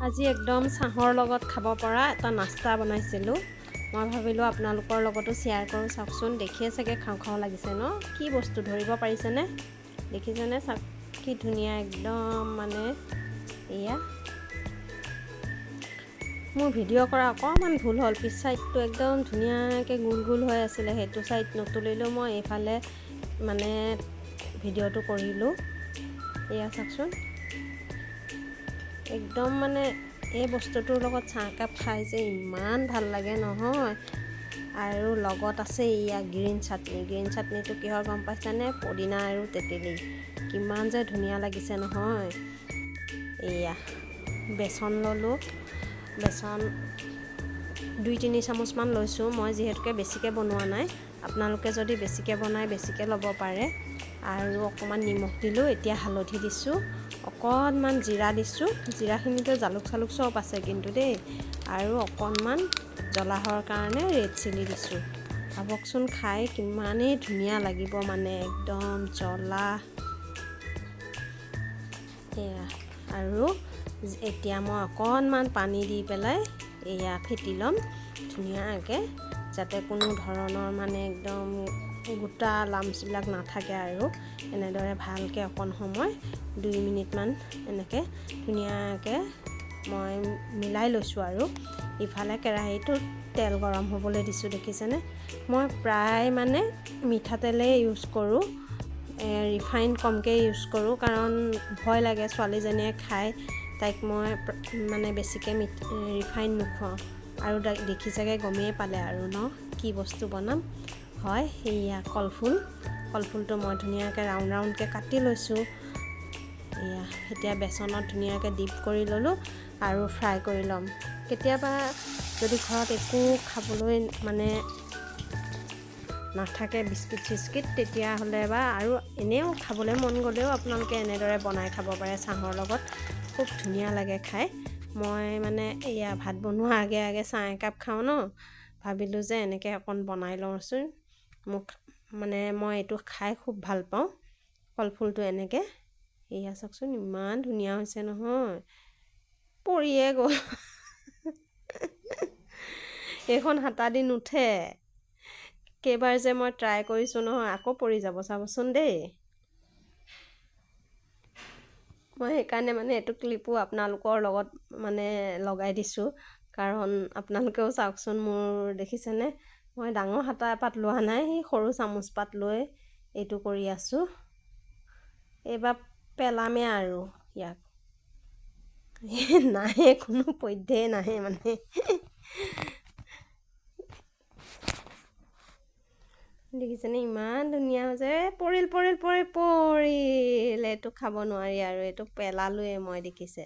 আজি একদম চাহৰ লগত খাব পৰা এটা নাস্তা বনাইছিলোঁ। মই ভাবিলোঁ আপোনালোকৰ লগতো শ্বেয়াৰ কৰোঁ। চাওকচোন, দেখিয়ে চাগে খাওঁ খাওঁ লাগিছে ন? কি বস্তু ধৰিব পাৰিছেনে? দেখিছেনে? চাওক কি ধুনীয়া একদম মানে এয়া। মোৰ ভিডিঅ' কৰা অকণমান ভুল হ'ল। পিছ ছাইডটো একদম ধুনীয়াকৈ গোল গোল হৈ আছিলে, সেইটো ছাইড নতুলিলোঁ মই, এইফালে মানে ভিডিঅ'টো কৰিলোঁ। এয়া চাওকচোন, একদম মানে এই বস্তুটোৰ লগত চাহ একাপ খাই যে ইমান ভাল লাগে নহয়। আৰু লগত আছে এয়া গ্ৰীণ চাটনি। গ্ৰীণ চাটনিটো কিহৰ গম পাইছেনে? পদিনা আৰু তেতেলী। কিমান যে ধুনীয়া লাগিছে নহয়। এয়া বেচন ল'লোঁ, বেচন 2-3 চামুচমান লৈছোঁ। মই যিহেতুকে বেছিকৈ বনোৱা নাই, আপোনালোকে যদি বেছিকৈ বনায় বেছিকৈ ল'ব পাৰে। আৰু অকণমান নিমখ দিলোঁ, এতিয়া হালধি দিছোঁ, অকণমান জিৰা দিছোঁ। জিৰাখিনিতে জালুক চালুক চব আছে কিন্তু দেই। আৰু অকণমান জ্বলা হোৱাৰ কাৰণে ৰেড চিলি দিছোঁ। ভাবকচোন, খাই কিমানেই ধুনীয়া লাগিব, মানে একদম জ্বলা। এয়া আৰু এতিয়া মই অকণমান পানী দি পেলাই এয়া ফেটি ল'ম ধুনীয়াকৈ, যাতে কোনো ধৰণৰ মানে একদম গোটা লাম্পছবিলাক নাথাকে। আৰু এনেদৰে ভালকৈ অকণ সময় 2 মিনিটমান এনেকৈ ধুনীয়াকৈ মই মিলাই লৈছোঁ। আৰু ইফালে কেৰাহীটোত তেল গৰম হ'বলৈ দিছোঁ। দেখিছেনে? মই প্ৰায় মানে মিঠাতেলেই ইউজ কৰোঁ, ৰিফাইন কমকৈ ইউজ কৰোঁ, কাৰণ ভয় লাগে ছোৱালীজনীয়ে খাই, তাইক মই মানে বেছিকৈ ৰিফাইন নোখোৱাওঁ। আৰু দেখিছাগে, গমেই পালে আৰু ন কি বস্তু বনাম। হয়, সেয়া কলফুলটো মই ধুনীয়াকৈ ৰাউণ্ড ৰাউণ্ডকৈ কাটি লৈছোঁ। এয়া এতিয়া বেচনত ধুনীয়াকৈ ডিপ কৰি ল'লোঁ আৰু ফ্ৰাই কৰি ল'ম। কেতিয়াবা যদি ঘৰত একো খাবলৈ মানে নাথাকে, বিস্কিট চিস্কিট, তেতিয়াহ'লে বা আৰু এনেও খাবলৈ মন গ'লেও আপোনালোকে এনেদৰে বনাই খাব পাৰে চাহৰ লগত। খুব ধুনীয়া লাগে খাই। মই মানে এয়া ভাত বনোৱাৰ আগে আগে চাহ একাপ খাওঁ ন, ভাবিলোঁ যে এনেকৈ অকণ বনাই লওঁচোন। মোক মানে মই এইটো খাই খুব ভাল পাওঁ, কলফুলটো এনেকৈ। এয়া চাওকচোন, ইমান ধুনীয়া হৈছে নহয়, পৰিয়ে গ'ল। এইখন হাতা দি নুঠে। কেইবাৰ যে মই ট্ৰাই কৰিছোঁ নহয়, আকৌ পৰি যাব, চাবচোন দেই। মই সেইকাৰণে মানে এইটো ক্লিপো আপোনালোকৰ লগত মানে লগাই দিছোঁ, কাৰণ আপোনালোকেও চাওকচোন। মোৰ দেখিছেনে? মই ডাঙৰ হাতা এপাত লোৱা নাই, সেই সৰু চামুচ পাত লৈ এইটো কৰি আছোঁ। এইবাৰ পেলামেই আৰু ইয়াক। নাহে, কোনো পধ্যেই নাহে মানে। দেখিছেনে? ইমান ধুনীয়া হৈছে। পৰিল। এইটো খাব নোৱাৰি আৰু, এইটো পেলালোৱে মই, দেখিছে?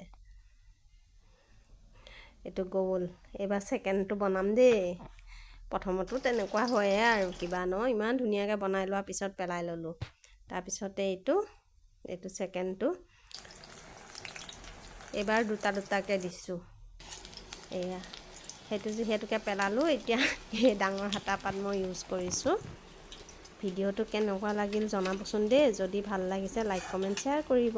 এইটো গ'ল। এইবাৰ ছেকেণ্ডটো বনাম দেই। প্ৰথমতো তেনেকুৱা হয়ে আৰু কিবা ন, ইমান ধুনীয়াকৈ বনাই লোৱাৰ পিছত পেলাই ল'লোঁ। তাৰপিছতে এইটো ছেকেণ্ডটো। এইবাৰ দুটাকৈ দিছোঁ। এয়া সেইটো যিহেতুকে পেলালোঁ, এতিয়া এই ডাঙৰ হাতা পাত মই ইউজ কৰিছোঁ। ভিডিঅ'টো কেনেকুৱা লাগিল জনাবচোন দেই। যদি ভাল লাগিছে লাইক কমেণ্ট শ্বেয়াৰ কৰিব।